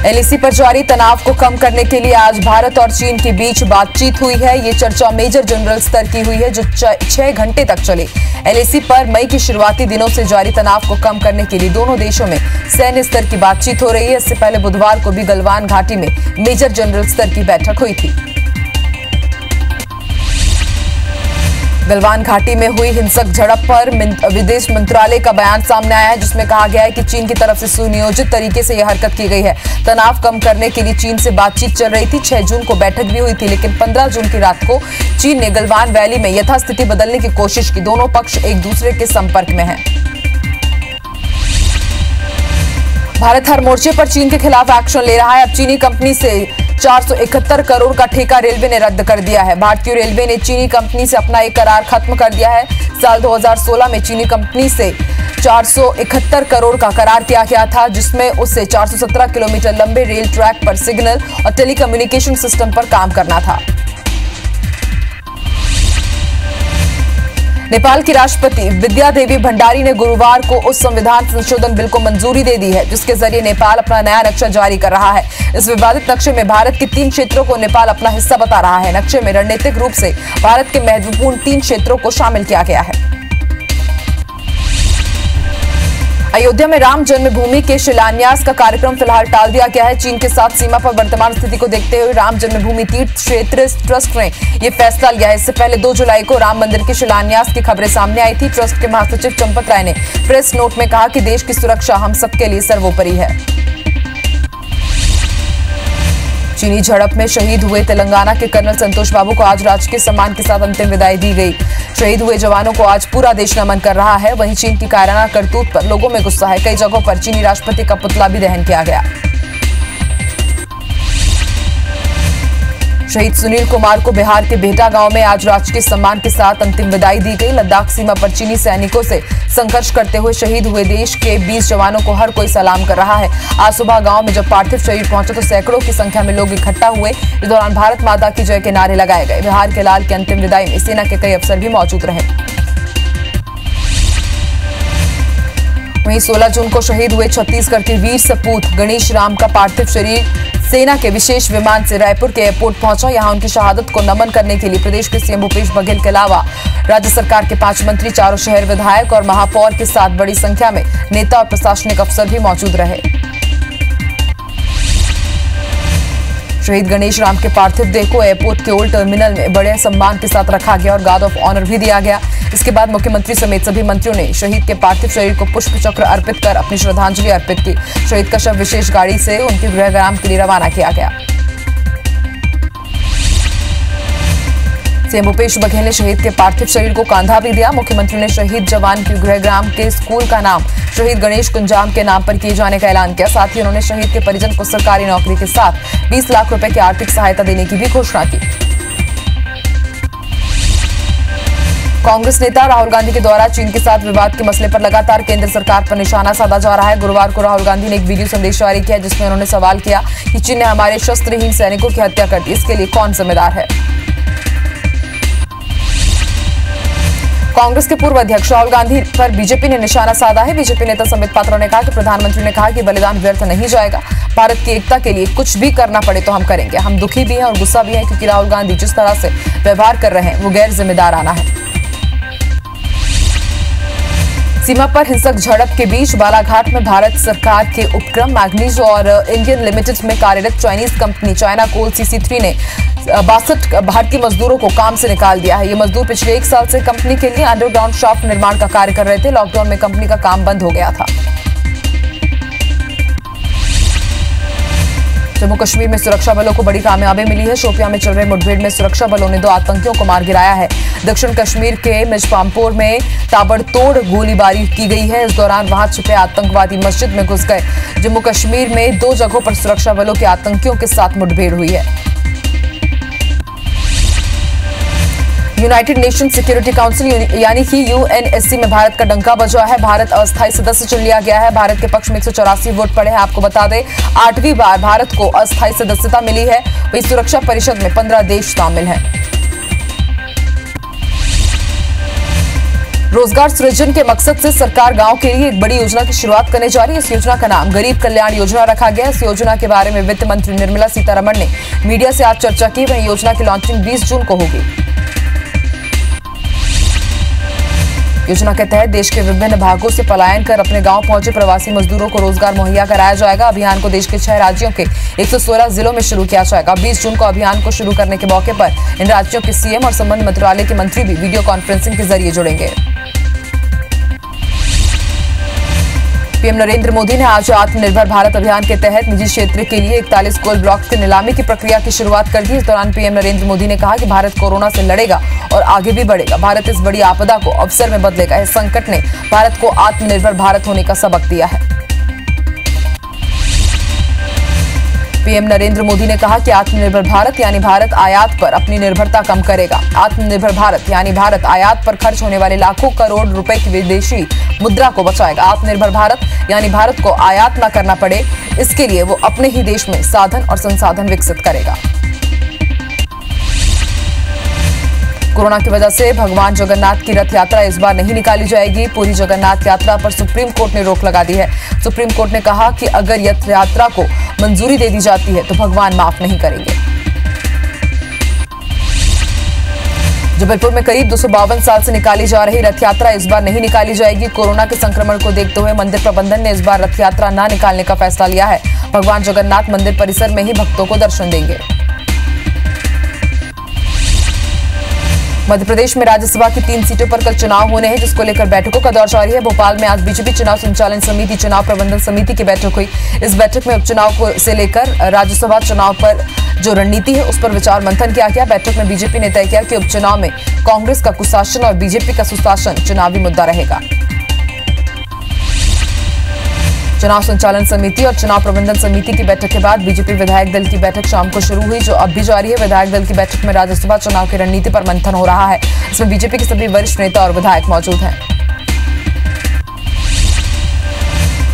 LAC पर जारी तनाव को कम करने के लिए आज भारत और चीन के बीच बातचीत हुई है। ये चर्चा मेजर जनरल स्तर की हुई है जो 6 घंटे तक चली। एलएसी पर मई के शुरुआती दिनों से जारी तनाव को कम करने के लिए दोनों देशों में सैन्य स्तर की बातचीत हो रही है। इससे पहले बुधवार को भी गलवान घाटी में मेजर जनरल स्तर की बैठक हुई थी। गलवान घाटी में हुई हिंसक झड़प पर विदेश मंत्रालय का बयान सामने आया है, जिसमें कहा गया है कि चीन की तरफ से सुनियोजित तरीके से यह हरकत की गई है। तनाव कम करने के लिए चीन से बातचीत चल रही थी। 6 जून को बैठक भी हुई थी, लेकिन 15 जून की रात को चीन ने गलवान वैली में यथास्थिति बदलने की कोशिश की। दोनों पक्ष एक दूसरे के संपर्क में हैं। भारत हर मोर्चे पर चीन के खिलाफ एक्शन ले रहा है। अब चीनी कंपनी से 471 करोड़ का ठेका रेलवे ने रद्द कर दिया है। भारतीय रेलवे ने चीनी कंपनी से अपना एक करार खत्म कर दिया है। साल 2016 में चीनी कंपनी से 471 करोड़ का करार किया गया था, जिसमें उससे 417 किलोमीटर लंबे रेल ट्रैक पर सिग्नल और टेलीकम्युनिकेशन सिस्टम पर काम करना था। नेपाल की राष्ट्रपति विद्या देवी भंडारी ने गुरुवार को उस संविधान संशोधन बिल को मंजूरी दे दी है जिसके जरिए नेपाल अपना नया नक्शा जारी कर रहा है। इस विवादित नक्शे में भारत के 3 क्षेत्रों को नेपाल अपना हिस्सा बता रहा है। नक्शे में रणनीतिक रूप से भारत के महत्वपूर्ण 3 क्षेत्रों को शामिल किया गया है। अयोध्या में राम जन्मभूमि के शिलान्यास का कार्यक्रम फिलहाल टाल दिया गया है। चीन के साथ सीमा पर वर्तमान स्थिति को देखते हुए राम जन्मभूमि तीर्थ क्षेत्र ट्रस्ट ने यह फैसला लिया है। इससे पहले 2 जुलाई को राम मंदिर के शिलान्यास की खबरें सामने आई थी। ट्रस्ट के महासचिव चंपत राय ने प्रेस नोट में कहा कि देश की सुरक्षा हम सबके लिए सर्वोपरि है। चीनी झड़प में शहीद हुए तेलंगाना के कर्नल संतोष बाबू को आज राजकीय सम्मान के साथ अंतिम विदाई दी गई। शहीद हुए जवानों को आज पूरा देश नमन कर रहा है। वहीं चीन की कायराना करतूत पर लोगों में गुस्सा है। कई जगहों पर चीनी राष्ट्रपति का पुतला भी दहन किया गया। शहीद सुनील कुमार को बिहार के बेहटा गांव में आज राजकीय सम्मान के साथ अंतिम विदाई दी गई। लद्दाख सीमा पर चीनी सैनिकों से संघर्ष करते हुए शहीद हुए देश के 20 जवानों को हर कोई सलाम कर रहा है। आज सुबह गांव में जब पार्थिव शरीर पहुंचे तो सैकड़ों की संख्या में लोग इकट्ठा हुए। इस दौरान भारत माता की जय के नारे लगाए गए। बिहार के लाल की अंतिम विदाई में सेना के कई अफसर भी मौजूद रहे। वहीं 16 जून को शहीद हुए छत्तीसगढ़ के वीर सपूत गणेश राम का पार्थिव शरीर सेना के विशेष विमान से रायपुर के एयरपोर्ट पहुंचा। यहां उनकी शहादत को नमन करने के लिए प्रदेश के सीएम भूपेश बघेल के अलावा राज्य सरकार के 5 मंत्री, 4 शहर विधायक और महापौर के साथ बड़ी संख्या में नेता और प्रशासनिक अफसर भी मौजूद रहे। शहीद गणेश राम के पार्थिव देह को एयरपोर्ट के ओल्ड टर्मिनल में बड़े सम्मान के साथ रखा गया और गार्ड ऑफ ऑनर भी दिया गया। इसके बाद मुख्यमंत्री समेत सभी मंत्रियों ने शहीद के पार्थिव शरीर को पुष्प चक्र अर्पित कर अपनी श्रद्धांजलि अर्पित की। शहीद का शव विशेष गाड़ी से उनके गृहग्राम के लिए रवाना किया गया। सीएम भूपेश बघेल ने शहीद के पार्थिव शरीर को कांधा भी दिया। मुख्यमंत्री ने शहीद जवान के गृहग्राम के स्कूल का नाम शहीद गणेश कुंजाम के नाम पर किए जाने का ऐलान किया। साथ ही उन्होंने शहीद के परिजन को सरकारी नौकरी के साथ 20 लाख रुपए की आर्थिक सहायता देने की भी घोषणा की। कांग्रेस नेता राहुल गांधी के द्वारा चीन के साथ विवाद के मसले पर लगातार केंद्र सरकार पर निशाना साधा जा रहा है। गुरुवार को राहुल गांधी ने एक वीडियो संदेश जारी किया जिसमें उन्होंने सवाल किया कि चीन ने हमारे शस्त्रहीन सैनिकों की हत्या कर दी, इसके लिए कौन जिम्मेदार है। कांग्रेस के पूर्व अध्यक्ष राहुल गांधी पर बीजेपी ने निशाना साधा है। बीजेपी नेता संबित पात्रा ने कहा कि प्रधानमंत्री ने कहा कि बलिदान व्यर्थ नहीं जाएगा। भारत की एकता के लिए कुछ भी करना पड़े तो हम करेंगे। हम दुखी भी हैं और गुस्सा भी हैं क्योंकि राहुल गांधी जिस तरह से व्यवहार कर रहे हैं वो गैर जिम्मेदाराना है। सीमा पर हिंसक झड़प के बीच बालाघाट में भारत सरकार के उपक्रम मैग्नीज और इंडियन लिमिटेड में कार्यरत चाइनीज कंपनी चाइना कोल CC3 ने 62 भारतीय मजदूरों को काम से निकाल दिया है। ये मजदूर पिछले 1 साल से कंपनी के लिए अंडरग्राउंड शाफ्ट निर्माण का कार्य कर रहे थे। लॉकडाउन में कंपनी का काम बंद हो गया था। जम्मू कश्मीर में सुरक्षा बलों को बड़ी कामयाबी मिली है। शोपियां में चल रहे मुठभेड़ में सुरक्षा बलों ने 2 आतंकियों को मार गिराया है। दक्षिण कश्मीर के मिजपामपुर में ताबड़तोड़ गोलीबारी की गई है। इस दौरान वहां छिपे आतंकवादी मस्जिद में घुस गए। जम्मू कश्मीर में 2 जगहों पर सुरक्षा बलों के आतंकियों के साथ मुठभेड़ हुई है। यूनाइटेड नेशन सिक्योरिटी काउंसिल यानी कि UNSC में भारत का डंका बजा है। भारत अस्थायी सदस्य चुन लिया गया है। भारत के पक्ष में 184 वोट पड़े हैं। आपको बता दें 8वीं बार भारत को अस्थायी सदस्यता मिली है। वहीं सुरक्षा परिषद में 15 देश शामिल हैं। रोजगार सृजन के मकसद से सरकार गांव के लिए एक बड़ी योजना की शुरुआत करने जा रही है। इस योजना का नाम गरीब कल्याण योजना रखा गया। इस योजना के बारे में वित्त मंत्री निर्मला सीतारमण ने मीडिया से आज चर्चा की। वहीं योजना की लॉन्चिंग 20 जून को होगी। योजना के तहत देश के विभिन्न भागों से पलायन कर अपने गांव पहुंचे प्रवासी मजदूरों को रोजगार मुहैया कराया जाएगा। अभियान को देश के 6 राज्यों के 116 जिलों में शुरू किया जाएगा। 20 जून को अभियान को शुरू करने के मौके पर इन राज्यों के सीएम और संबंध मंत्रालय के मंत्री भी वीडियो कॉन्फ्रेंसिंग के जरिए जुड़ेंगे। पीएम नरेंद्र मोदी ने आज आत्मनिर्भर भारत अभियान के तहत निजी क्षेत्र के लिए 41 कोल ब्लॉक्स की नीलामी की प्रक्रिया की शुरुआत कर दी। इस दौरान पीएम नरेंद्र मोदी ने कहा कि भारत कोरोना से लड़ेगा और आगे भी बढ़ेगा। भारत इस बड़ी आपदा को अवसर में बदलेगा। इस संकट ने भारत को आत्मनिर्भर भारत होने का सबक दिया है। पीएम नरेंद्र मोदी ने कहा कि आत्मनिर्भर भारत यानी भारत आयात पर अपनी निर्भरता कम करेगा। आत्मनिर्भर भारत यानी भारत आयात पर खर्च होने वाले लाखों करोड़ रुपए की विदेशी मुद्रा को बचाएगा। आत्मनिर्भर भारत यानी भारत को आयात न करना पड़े, इसके लिए वो अपने ही देश में साधन और संसाधन विकसित करेगा। कोरोना की वजह से भगवान जगन्नाथ की रथ यात्रा इस बार नहीं निकाली जाएगी। पूरी जगन्नाथ यात्रा पर सुप्रीम कोर्ट ने रोक लगा दी है। सुप्रीम कोर्ट ने कहा कि अगर रथ यात्रा को मंजूरी दे दी जाती है तो भगवान माफ नहीं करेंगे। जबलपुर में करीब 252 साल से निकाली जा रही रथ यात्रा इस बार नहीं निकाली जाएगी। कोरोना के संक्रमण को देखते हुए मंदिर प्रबंधन ने इस बार रथ यात्रा न निकालने का फैसला लिया है। भगवान जगन्नाथ मंदिर परिसर में ही भक्तों को दर्शन देंगे। मध्य प्रदेश में राज्यसभा की 3 सीटों पर कल चुनाव होने हैं, जिसको लेकर बैठकों का दौर जारी है। भोपाल में आज बीजेपी चुनाव संचालन समिति चुनाव प्रबंधन समिति की बैठक हुई। इस बैठक में उपचुनाव से लेकर राज्यसभा चुनाव पर जो रणनीति है उस पर विचार मंथन किया गया। बैठक में बीजेपी ने तय किया कि उपचुनाव में कांग्रेस का कुशासन और बीजेपी का सुशासन चुनावी मुद्दा रहेगा। चुनाव संचालन समिति और चुनाव प्रबंधन समिति की बैठक के बाद बीजेपी विधायक दल की बैठक शाम को शुरू हुई, जो अब भी जारी है। विधायक दल की बैठक में राज्यसभा चुनाव की रणनीति पर मंथन हो रहा है। इसमें बीजेपी के सभी वरिष्ठ नेता और विधायक मौजूद हैं।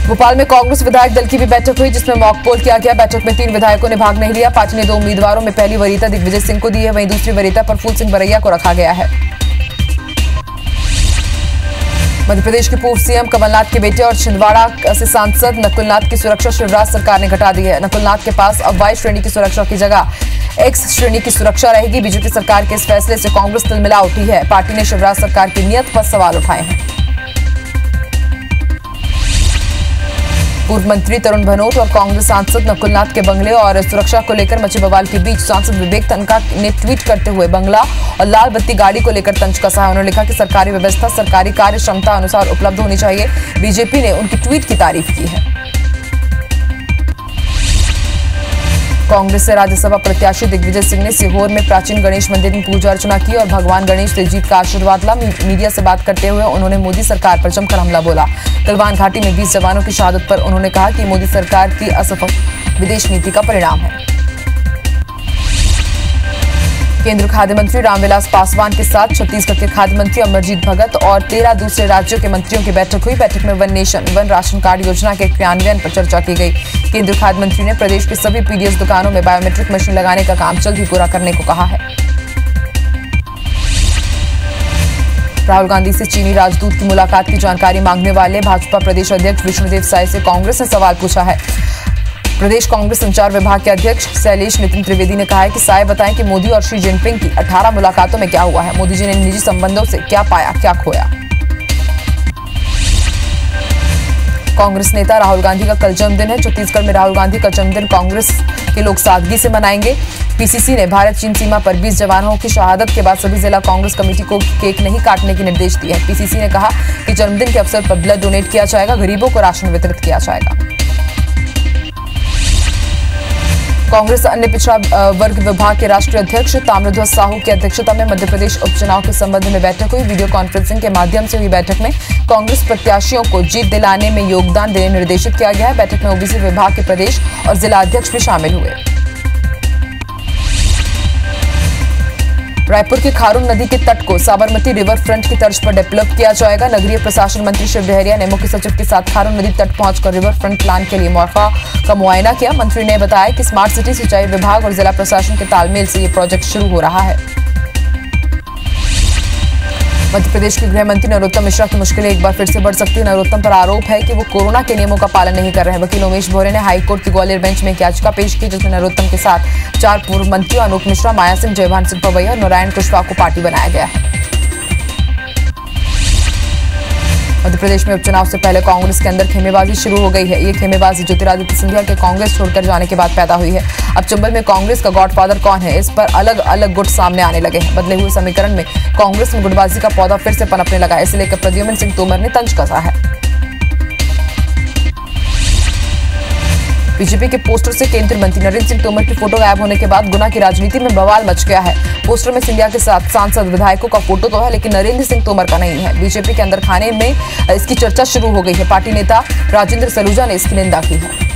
भोपाल में कांग्रेस विधायक दल की भी बैठक हुई, जिसमें मॉक पोल किया गया। बैठक में 3 विधायकों ने भाग नहीं लिया। पार्टी ने 2 उम्मीदवारों में पहली वरीयता दिग्विजय सिंह को दी है, वहीं दूसरी वरीयता पर फूल सिंह बरैया को रखा गया है। मध्य प्रदेश के पूर्व सीएम कमलनाथ के बेटे और छिंदवाड़ा से सांसद नकुलनाथ की सुरक्षा शिवराज सरकार ने घटा दी है। नकुलनाथ के पास अब Y श्रेणी की सुरक्षा की जगह X श्रेणी की सुरक्षा रहेगी। बीजेपी सरकार के इस फैसले से कांग्रेस तिलमिला उठी है। पार्टी ने शिवराज सरकार की नीयत पर सवाल उठाए हैं। पूर्व मंत्री तरुण भनोट और कांग्रेस सांसद नकुलनाथ के बंगले और सुरक्षा को लेकर मचे बवाल के बीच सांसद विवेक तनखा ने ट्वीट करते हुए बंगला और लाल बत्ती गाड़ी को लेकर तंज कसा है। उन्होंने लिखा कि सरकारी व्यवस्था सरकारी कार्य क्षमता अनुसार उपलब्ध होनी चाहिए। बीजेपी ने उनकी ट्वीट की तारीफ की है। कांग्रेस से राज्यसभा प्रत्याशी दिग्विजय सिंह ने सीहोर में प्राचीन गणेश मंदिर में पूजा अर्चना की और भगवान गणेश से जीत का आशीर्वाद ला। मीडिया से बात करते हुए उन्होंने मोदी सरकार पर जमकर हमला बोला। गलवान घाटी में 20 जवानों की शहादत पर उन्होंने कहा कि मोदी सरकार की असफल विदेश नीति का परिणाम है। केंद्रीय खाद्य मंत्री रामविलास पासवान के साथ छत्तीसगढ़ के खाद्य मंत्री अमरजीत भगत और 13 दूसरे राज्यों के मंत्रियों की बैठक हुई। बैठक में one nation one ration card योजना के क्रियान्वयन पर चर्चा की गई। केंद्रीय खाद्य मंत्री ने प्रदेश के सभी पीडीएस दुकानों में बायोमेट्रिक मशीन लगाने का काम जल्द ही पूरा करने को कहा है। राहुल गांधी से चीनी राजदूत की मुलाकात की जानकारी मांगने वाले भाजपा प्रदेश अध्यक्ष विष्णुदेव साय से कांग्रेस ने सवाल पूछा है। प्रदेश कांग्रेस संचार विभाग के अध्यक्ष शैलेश नितिन त्रिवेदी ने कहा है कि साय बताएं कि मोदी और शी जिनपिंग की 18 मुलाकातों में क्या हुआ है। मोदी जी ने निजी संबंधों से क्या पाया, क्या खोया। कांग्रेस नेता राहुल गांधी का कल जन्मदिन है। छत्तीसगढ़ में राहुल गांधी का जन्मदिन कांग्रेस के लोग सादगी से मनाएंगे। पीसीसी ने भारत चीन सीमा पर 20 जवानों की शहादत के बाद सभी जिला कांग्रेस कमेटी को केक नहीं काटने के निर्देश दिए हैं। पीसीसी ने कहा कि जन्मदिन के अवसर पर ब्लड डोनेट किया जाएगा, गरीबों को राशन वितरित किया जाएगा। कांग्रेस अन्य पिछड़ा वर्ग विभाग के राष्ट्रीय अध्यक्ष ताम्रध्वज साहू की अध्यक्षता में मध्य प्रदेश उपचुनाव के संबंध में बैठक हुई। वीडियो कॉन्फ्रेंसिंग के माध्यम से हुई बैठक में कांग्रेस प्रत्याशियों को जीत दिलाने में योगदान देने निर्देशित किया गया है। बैठक में ओबीसी विभाग के प्रदेश और जिला अध्यक्ष भी शामिल हुए। रायपुर की खारून नदी के तट को साबरमती रिवर फ्रंट की तर्ज पर डेवलप किया जाएगा। नगरीय प्रशासन मंत्री शिव डहरिया ने मुख्य सचिव के साथ खारून नदी तट पहुंचकर रिवर फ्रंट प्लान के लिए मौका का मुआयना किया। मंत्री ने बताया कि स्मार्ट सिटी सिंचाई विभाग और जिला प्रशासन के तालमेल से ये प्रोजेक्ट शुरू हो रहा है। मध्य प्रदेश के गृह मंत्री नरोत्तम मिश्रा की मुश्किलें एक बार फिर से बढ़ सकती है। नरोत्तम पर आरोप है कि वो कोरोना के नियमों का पालन नहीं कर रहे हैं। वकील उमेश भोरे ने हाईकोर्ट की ग्वालियर बेंच में एक याचिका पेश की, जिसमें नरोत्तम के साथ 4 पूर्व मंत्रियों अनूप मिश्रा, माया सिंह, जयभान सिंह पवैया और नारायण कुशवाहा को पार्टी बनाया गया है। मध्य प्रदेश में उपचुनाव से पहले कांग्रेस के अंदर खेमेबाजी शुरू हो गई है। ये खेमेबाजी ज्योतिरादित्य सिंधिया के कांग्रेस छोड़कर जाने के बाद पैदा हुई है। अब चंबल में कांग्रेस का गॉडफादर कौन है, इस पर अलग अलग गुट सामने आने लगे हैं। बदले हुए समीकरण में कांग्रेस में गुटबाजी का पौधा फिर से पनपने लगा है। इसे लेकर प्रद्युम्न सिंह तोमर ने तंज कसा है। बीजेपी के पोस्टर से केंद्रीय मंत्री नरेंद्र सिंह तोमर की फोटो गायब होने के बाद गुना की राजनीति में बवाल मच गया है। पोस्टर में सिंधिया के साथ सांसद विधायकों का फोटो तो है, लेकिन नरेंद्र सिंह तोमर का नहीं है। बीजेपी के अंदर खाने में इसकी चर्चा शुरू हो गई है। पार्टी नेता राजेंद्र सलूजा ने इसकी निंदा की है।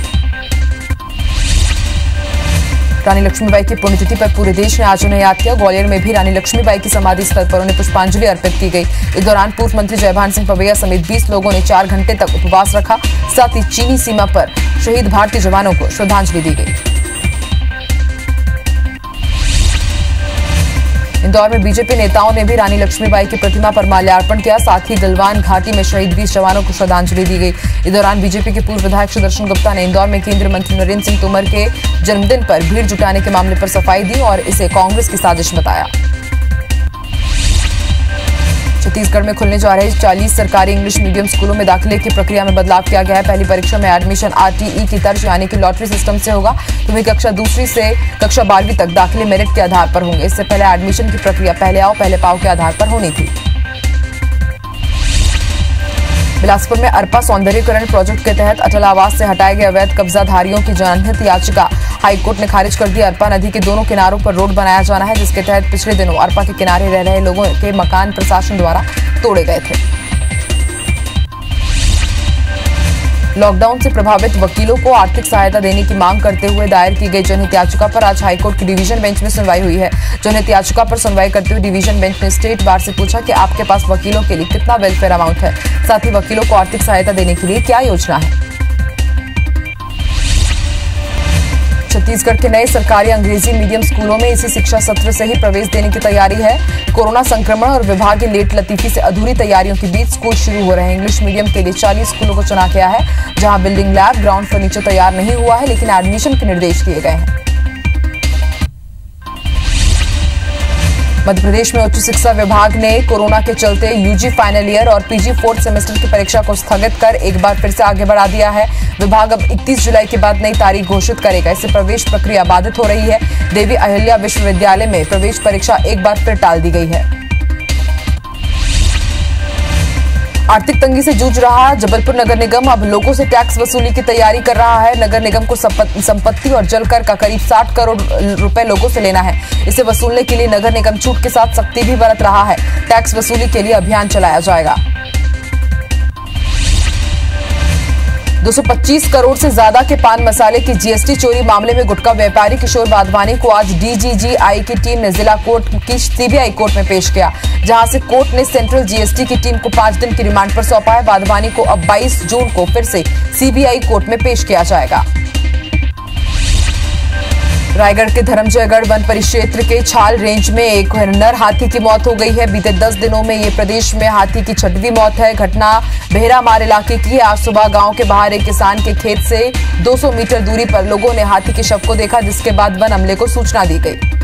रानी लक्ष्मीबाई की पुण्यतिथि पर पूरे देश ने आज उन्हें याद किया। ग्वालियर में भी रानी लक्ष्मीबाई की समाधि स्थल पर उन्हें पुष्पांजलि अर्पित की गई। इस दौरान पूर्व मंत्री जयभान सिंह पवैया समेत 20 लोगों ने 4 घंटे तक उपवास रखा। साथ ही चीनी सीमा पर शहीद भारतीय जवानों को श्रद्धांजलि दी गई। इंदौर में बीजेपी नेताओं ने भी रानी लक्ष्मीबाई की प्रतिमा पर माल्यार्पण किया। साथ ही गलवान घाटी में शहीद 20 जवानों को श्रद्धांजलि दी गई। इस दौरान बीजेपी के पूर्व विधायक सुदर्शन गुप्ता ने इंदौर में केंद्रीय मंत्री नरेंद्र सिंह तोमर के जन्मदिन पर भीड़ जुटाने के मामले पर सफाई दी और इसे कांग्रेस की साजिश बताया। छत्तीसगढ़ में खुलने जा रहे 40 सरकारी इंग्लिश मीडियम स्कूलों में दाखिले की प्रक्रिया में बदलाव किया गया है। पहली परीक्षा में एडमिशन आरटीई की तर्ज यानी कि लॉटरी सिस्टम से होगा। तो वही कक्षा 2 से कक्षा 12वीं तक दाखिले मेरिट के आधार पर होंगे। इससे पहले एडमिशन की प्रक्रिया पहले आओ पहले पाओ के आधार पर होनी थी। बिलासपुर में अरपा सौंदर्यीकरण प्रोजेक्ट के तहत अटल आवास से हटाए गए अवैध कब्जाधारियों की जनहित याचिका हाईकोर्ट ने खारिज कर दी। अरपा नदी के दोनों किनारों पर रोड बनाया जाना है, जिसके तहत पिछले दिनों अरपा के किनारे रह रहे लोगों के मकान प्रशासन द्वारा तोड़े गए थे। लॉकडाउन से प्रभावित वकीलों को आर्थिक सहायता देने की मांग करते हुए दायर की गई जनहित याचिका पर आज हाईकोर्ट की डिवीजन बेंच में सुनवाई हुई है। जनहित याचिका पर सुनवाई करते हुए डिवीजन बेंच ने स्टेट बार से पूछा कि आपके पास वकीलों के लिए कितना वेलफेयर अमाउंट है, साथ ही वकीलों को आर्थिक सहायता देने के लिए क्या योजना है। छत्तीसगढ़ के नए सरकारी अंग्रेजी मीडियम स्कूलों में इसी शिक्षा सत्र से ही प्रवेश देने की तैयारी है। कोरोना संक्रमण और विभागीय लेट लतीफी से अधूरी तैयारियों के बीच स्कूल शुरू हो रहे हैं। इंग्लिश मीडियम के लिए 40 स्कूलों को चुना गया है, जहां बिल्डिंग, लैब, ग्राउंड फर्नीचर तैयार नहीं हुआ है, लेकिन एडमिशन के निर्देश दिए गए हैं। मध्य प्रदेश में उच्च शिक्षा विभाग ने कोरोना के चलते यूजी फाइनल ईयर और पीजी 4th सेमेस्टर की परीक्षा को स्थगित कर एक बार फिर से आगे बढ़ा दिया है। विभाग अब 31 जुलाई के बाद नई तारीख घोषित करेगा। इससे प्रवेश प्रक्रिया बाधित हो रही है। देवी अहिल्या विश्वविद्यालय में प्रवेश परीक्षा एक बार फिर टाल दी गई है। आर्थिक तंगी से जूझ रहा जबलपुर नगर निगम अब लोगों से टैक्स वसूली की तैयारी कर रहा है। नगर निगम को संपत्ति और जल कर का करीब 60 करोड़ रुपए लोगों से लेना है। इसे वसूलने के लिए नगर निगम छूट के साथ सख्ती भी बरत रहा है। टैक्स वसूली के लिए अभियान चलाया जाएगा। 225 करोड़ से ज्यादा के पान मसाले की जीएसटी चोरी मामले में गुटखा व्यापारी किशोर वाधवानी को आज डीजीजीआई की टीम ने जिला कोर्ट की सीबीआई कोर्ट में पेश किया, जहां से कोर्ट ने सेंट्रल जीएसटी की टीम को 5 दिन की रिमांड पर सौंपा है। वाधवानी को अब 22 जून को फिर से सीबीआई कोर्ट में पेश किया जाएगा। रायगढ़ के धर्मजयगढ़ वन परिक्षेत्र के छाल रेंज में एक नर हाथी की मौत हो गई है। बीते 10 दिनों में ये प्रदेश में हाथी की 6वीं मौत है। घटना बेहरामार इलाके की है। आज सुबह गांव के बाहर एक किसान के खेत से 200 मीटर दूरी पर लोगों ने हाथी के शव को देखा, जिसके बाद वन अमले को सूचना दी गई।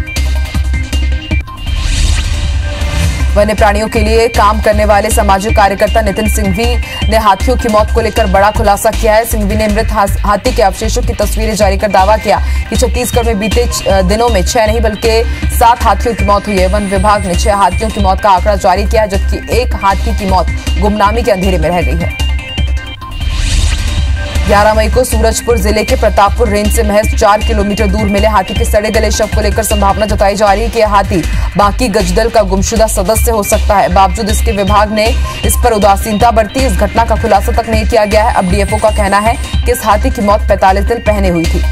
वन्य प्राणियों के लिए काम करने वाले सामाजिक कार्यकर्ता नितिन सिंघवी ने हाथियों की मौत को लेकर बड़ा खुलासा किया है। सिंघवी ने मृत हाथी के अवशेषों की तस्वीरें जारी कर दावा किया कि छत्तीसगढ़ में बीते दिनों में 6 नहीं बल्कि 7 हाथियों की मौत हुई है। वन विभाग ने 6 हाथियों की मौत का आंकड़ा जारी किया, जबकि एक हाथी की मौत गुमनामी के अंधेरे में रह गई है। 11 मई को सूरजपुर जिले के प्रतापपुर रेंज से महज 4 किलोमीटर दूर मिले हाथी के सड़े गले शव को लेकर संभावना जताई जा रही है कि यह हाथी बाकी गजदल का गुमशुदा सदस्य हो सकता है। बावजूद इसके विभाग ने इस पर उदासीनता बरती। इस घटना का खुलासा तक नहीं किया गया है। अब डीएफओ का कहना है कि इस हाथी की मौत 45 दिन पहले हुई थी।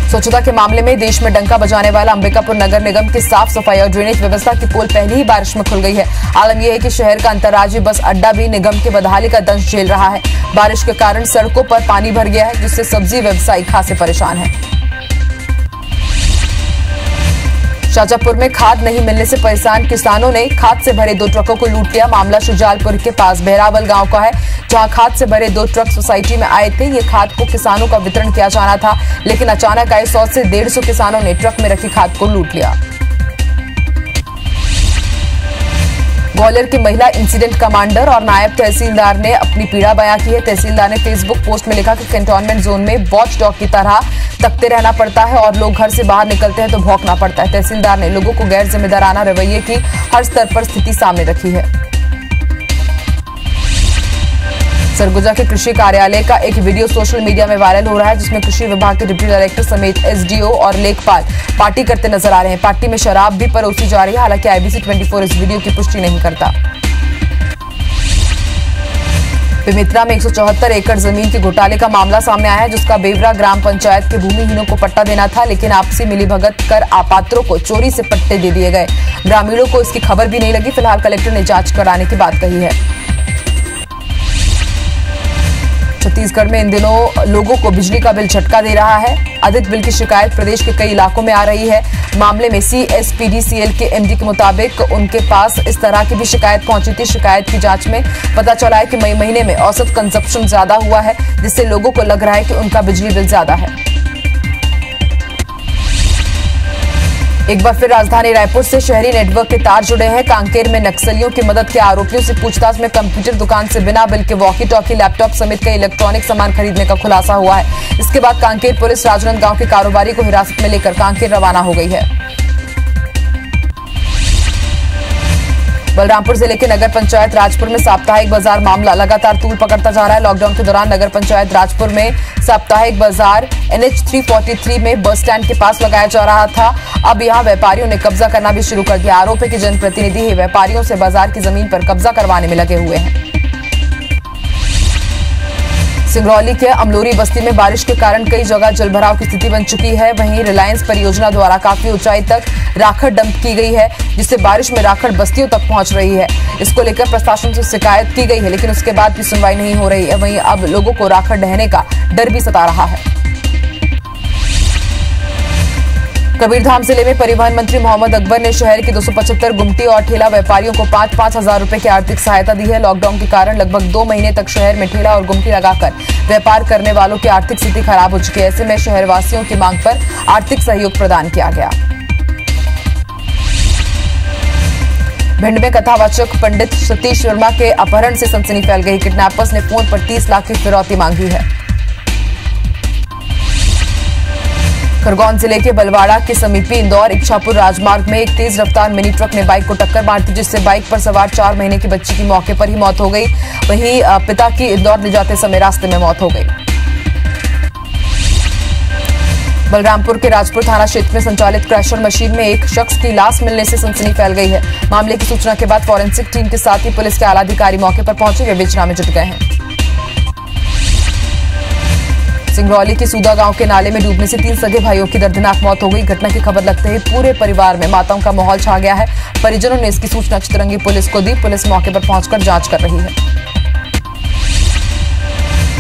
स्वच्छता के मामले में देश में डंका बजाने वाला अंबिकापुर नगर निगम की साफ सफाई और ड्रेनेज व्यवस्था की पोल पहली ही बारिश में खुल गई है। आलम यह है कि शहर का अंतर्राज्यीय बस अड्डा भी निगम के बदहाली का दंश झेल रहा है। बारिश के कारण सड़कों पर पानी भर गया है, जिससे सब्जी व्यवसायी खासे परेशान है। शाजापुर में खाद नहीं मिलने से परेशान किसानों ने खाद से भरे 2 ट्रकों को लूट लिया। मामला शुजालपुर के पास बहरावल गांव का है, जहां खाद से भरे 2 ट्रक सोसाइटी में आए थे। ये खाद को किसानों का वितरण किया जाना था, लेकिन अचानक आए 100 से 150 किसानों ने ट्रक में रखी खाद को लूट लिया। ग्वालियर की महिला इंसिडेंट कमांडर और नायब तहसीलदार ने अपनी पीड़ा बयां की है। तहसीलदार ने फेसबुक पोस्ट में लिखा कि कंटोनमेंट जोन में वॉच डॉग की तरह तकते रहना पड़ता है और लोग घर से बाहर निकलते हैं तो भौंकना पड़ता है। तहसीलदार ने लोगों को गैर जिम्मेदाराना रवैये की हर स्तर पर स्थिति सामने रखी है। सरगुजा के कृषि कार्यालय का एक वीडियो सोशल मीडिया में वायरल हो रहा है, जिसमें कृषि विभाग के डिप्टी डायरेक्टर समेत एसडीओ और लेखपाल पार्टी करते नजर आ रहे हैं। पार्टी में शराब भी परोसी जा रही है, हालांकि आईबीसी 24 इस वीडियो की पुष्टि नहीं करता। बेमेतरा में 174 एकड़ जमीन के घोटाले का मामला सामने आया है, जिसका बेवरा ग्राम पंचायत के भूमिहीनों को पट्टा देना था, लेकिन आपसी मिलीभगत कर अपात्रों को चोरी से पट्टे दे दिए गए। ग्रामीणों को इसकी खबर भी नहीं लगी। फिलहाल कलेक्टर ने जांच कराने की बात कही है। छत्तीसगढ़ में इन दिनों लोगों को बिजली का बिल झटका दे रहा है। अधिक बिल की शिकायत प्रदेश के कई इलाकों में आ रही है। मामले में सीएसपीडीसीएल के एमडी के मुताबिक उनके पास इस तरह की भी शिकायत पहुंची थी। शिकायत की जांच में पता चला है कि मई महीने में औसत कंजप्शन ज्यादा हुआ है, जिससे लोगों को लग रहा है कि उनका बिजली बिल ज्यादा है। एक बार फिर राजधानी रायपुर से शहरी नेटवर्क के तार जुड़े हैं। कांकेर में नक्सलियों की मदद के आरोपियों से पूछताछ में कंप्यूटर दुकान से बिना बिल के वॉकी टॉकी, लैपटॉप समेत कई इलेक्ट्रॉनिक सामान खरीदने का खुलासा हुआ है। इसके बाद कांकेर पुलिस राजनांदगांव के कारोबारी को हिरासत में लेकर कांकेर रवाना हो गई है। बलरामपुर जिले के नगर पंचायत राजपुर में साप्ताहिक बाजार मामला लगातार तूल पकड़ता जा रहा है। लॉकडाउन के दौरान नगर पंचायत राजपुर में साप्ताहिक बाजार NH 343 में बस स्टैंड के पास लगाया जा रहा था। अब यहां व्यापारियों ने कब्जा करना भी शुरू कर दिया। आरोप है कि जनप्रतिनिधि ही व्यापारियों से बाजार की जमीन पर कब्जा करवाने में लगे हुए हैं। सिंगरौली के अमलोरी बस्ती में बारिश के कारण कई जगह जलभराव की स्थिति बन चुकी है। वहीं रिलायंस परियोजना द्वारा काफी ऊंचाई तक राखड़ डंप की गई है, जिससे बारिश में राखड़ बस्तियों तक पहुंच रही है। इसको लेकर प्रशासन से शिकायत की गई है, लेकिन उसके बाद भी सुनवाई नहीं हो रही है। वहीं अब लोगों को राखड़ ढहने का डर भी सता रहा है। कबीरधाम जिले में परिवहन मंत्री मोहम्मद अकबर ने शहर के 275 गुमटी और ठेला व्यापारियों को 5-5 हजार रुपए की आर्थिक सहायता दी है। लॉकडाउन के कारण लगभग 2 महीने तक शहर में ठेला और गुमटी लगाकर व्यापार करने वालों की आर्थिक स्थिति खराब हो चुकी है। ऐसे में शहरवासियों की मांग पर आर्थिक सहयोग प्रदान किया गया। भिंड में कथावाचक पंडित सतीश वर्मा के अपहरण से सनसनी फैल गई। किडनैपर्स ने फोन पर 30 लाख की फिरौती मांगी है। खरगोन जिले के बलवाड़ा के समीपी इंदौर इच्छापुर राजमार्ग में एक तेज रफ्तार मिनी ट्रक ने बाइक को टक्कर मार दी, जिससे बाइक पर सवार 4 महीने की बच्ची की मौके पर ही मौत हो गई। वहीं पिता की इंदौर ले जाते समय रास्ते में मौत हो गई। बलरामपुर के राजपुर थाना क्षेत्र में संचालित क्रशर मशीन में एक शख्स की लाश मिलने से सनसनी फैल गई है। मामले की सूचना के बाद फॉरेंसिक टीम के साथ ही पुलिस के आला अधिकारी मौके पर पहुंचे विवेचना में जुट गए हैं। सिंगरौली के सूदा गांव के नाले में डूबने से 3 सगे भाइयों की दर्दनाक मौत हो गई। घटना की खबर लगते ही पूरे परिवार में मातम का माहौल छा गया है। परिजनों ने इसकी सूचना चितरंगी पुलिस को दी। पुलिस मौके पर पहुंचकर जांच कर रही है।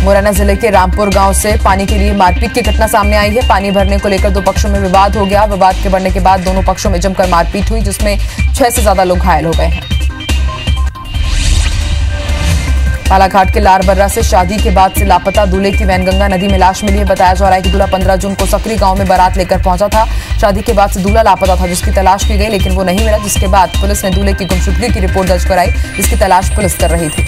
मुरैना जिले के रामपुर गांव से पानी के लिए मारपीट की घटना सामने आई है। पानी भरने को लेकर 2 पक्षों में विवाद हो गया। विवाद के बढ़ने के बाद दोनों पक्षों में जमकर मारपीट हुई, जिसमें 6 से ज्यादा लोग घायल हो गए हैं। बालाघाट के लारबर्रा से शादी के बाद से लापता दूल्हे की वैनगंगा नदी में लाश मिली है। बताया जा रहा है कि दूल्हा 15 जून को सकरी गांव में बारात लेकर पहुंचा था। शादी के बाद से दूल्हा लापता था, जिसकी तलाश की गई, लेकिन वो नहीं मिला, जिसके बाद पुलिस ने दूल्हे की गुमशुदगी की रिपोर्ट दर्ज कराई, जिसकी तलाश पुलिस कर रही थी।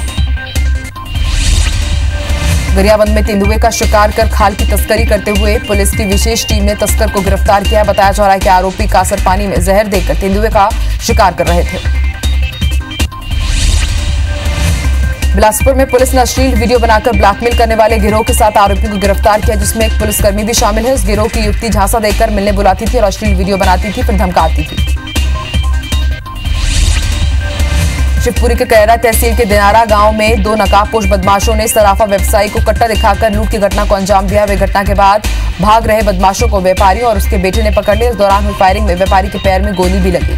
गरियाबंद में तेंदुए का शिकार कर खाल की तस्करी करते हुए पुलिस की विशेष टीम ने तस्कर को गिरफ्तार किया। बताया जा रहा है कि आरोपी कासर पानी में जहर देकर तेंदुए का शिकार कर रहे थे। बिलासपुर में पुलिस ने अश्लील वीडियो बनाकर ब्लैकमेल करने वाले गिरोह के 7 आरोपियों को गिरफ्तार किया, जिसमें एक पुलिसकर्मी भी शामिल है। इस गिरोह की युवती झांसा देकर मिलने बुलाती थी और अश्लील वीडियो बनाती थी, फिर धमकाती थी। शिवपुरी के कैरा तहसील के दिनारा गांव में 2 नकाबपोश बदमाशों ने सराफा व्यवसायी को कट्टा दिखाकर लूट की घटना को अंजाम दिया। वे घटना के बाद भाग रहे बदमाशों को व्यापारियों और उसके बेटे ने पकड़ लिया। इस दौरान हुई फायरिंग में व्यापारी के पैर में गोली भी लगी।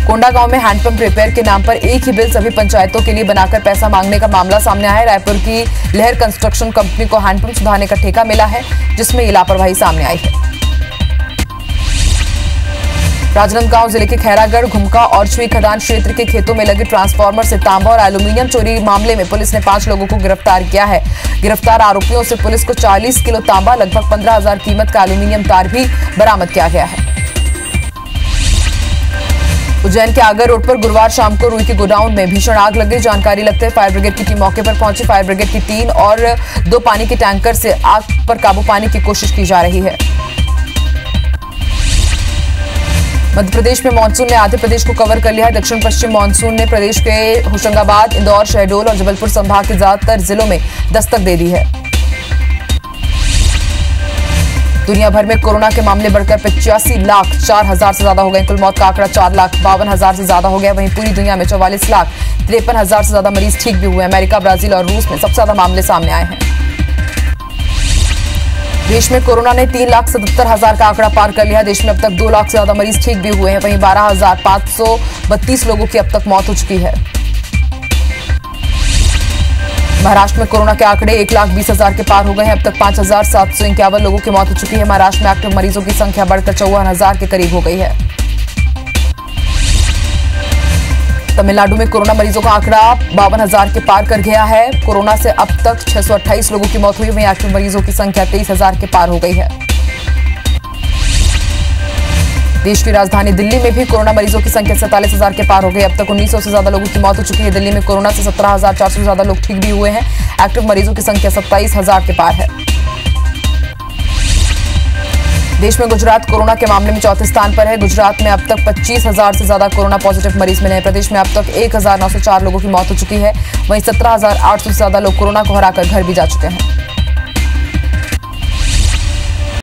कोंडा गांव में हैंडपंप रिपेयर के नाम पर एक ही बिल सभी पंचायतों के लिए बनाकर पैसा मांगने का मामला सामने आया है। रायपुर की लहर कंस्ट्रक्शन कंपनी को हैंडपंप सुधारने का ठेका मिला है, जिसमें ये लापरवाही सामने आई है। राजनांदगांव जिले के खैरागढ़, घुमका और छुई खदान क्षेत्र के खेतों में लगे ट्रांसफार्मर से तांबा और एल्यूमिनियम चोरी मामले में पुलिस ने 5 लोगों को गिरफ्तार किया है। गिरफ्तार आरोपियों से पुलिस को 40 किलो तांबा, लगभग 15,000 कीमत का एल्यूमिनियम तार भी बरामद किया गया है। उज्जैन के आगर रोड पर गुरुवार शाम को रुई के गोडाउन में भीषण आग लग गई। जानकारी लगते ही फायर ब्रिगेड की टीम मौके पर पहुंची। फायर ब्रिगेड की 3 और 2 पानी के टैंकर से आग पर काबू पाने की कोशिश की जा रही है। मध्य प्रदेश में मानसून ने आधे प्रदेश को कवर कर लिया है। दक्षिण पश्चिम मानसून ने प्रदेश के होशंगाबाद, इंदौर, शहडोल और जबलपुर संभाग के ज्यादातर जिलों में दस्तक दे दी है। दुनिया भर में कोरोना के मामले बढ़कर 85,04,000 से ज्यादा हो गए। कुल मौत का आंकड़ा 4,52,000 से ज्यादा हो गया। वहीं पूरी दुनिया में 44,53,000 से ज्यादा मरीज ठीक भी हुए। अमेरिका, ब्राजील और रूस में सबसे ज्यादा मामले सामने आए हैं। देश में कोरोना ने 3,77,000 का आंकड़ा पार कर लिया। देश में अब तक 2 लाख से ज्यादा मरीज ठीक भी हुए हैं। वहीं 12,532 लोगों की अब तक मौत हो चुकी है। महाराष्ट्र में कोरोना के आंकड़े 1,20,000 के पार हो गए हैं। अब तक 5,751 लोगों की मौत हो चुकी है। महाराष्ट्र में एक्टिव मरीजों की संख्या बढ़कर 54,000 के करीब हो गई है। तमिलनाडु में कोरोना मरीजों का आंकड़ा 52,000 के पार कर गया है। कोरोना से अब तक 628 लोगों की मौत हुई। वहीं एक्टिव मरीजों की संख्या 23,000 के पार हो गई है। देश की राजधानी दिल्ली में भी कोरोना मरीजों की संख्या 47,000 के पार हो गई। अब तक 1,900 से ज्यादा लोगों की मौत हो चुकी है। दिल्ली में कोरोना से 17,400 से ज्यादा लोग ठीक भी हुए हैं। एक्टिव मरीजों की संख्या 27,000 के पार है। देश में गुजरात कोरोना के मामले में चौथे स्थान पर है। गुजरात में अब तक 25,000 से ज्यादा कोरोना पॉजिटिव मरीज मिले हैं। प्रदेश में अब तक 1,904 लोगों की मौत हो चुकी है। वहीं 17,800 से ज्यादा लोग कोरोना को हराकर घर भी जा चुके हैं।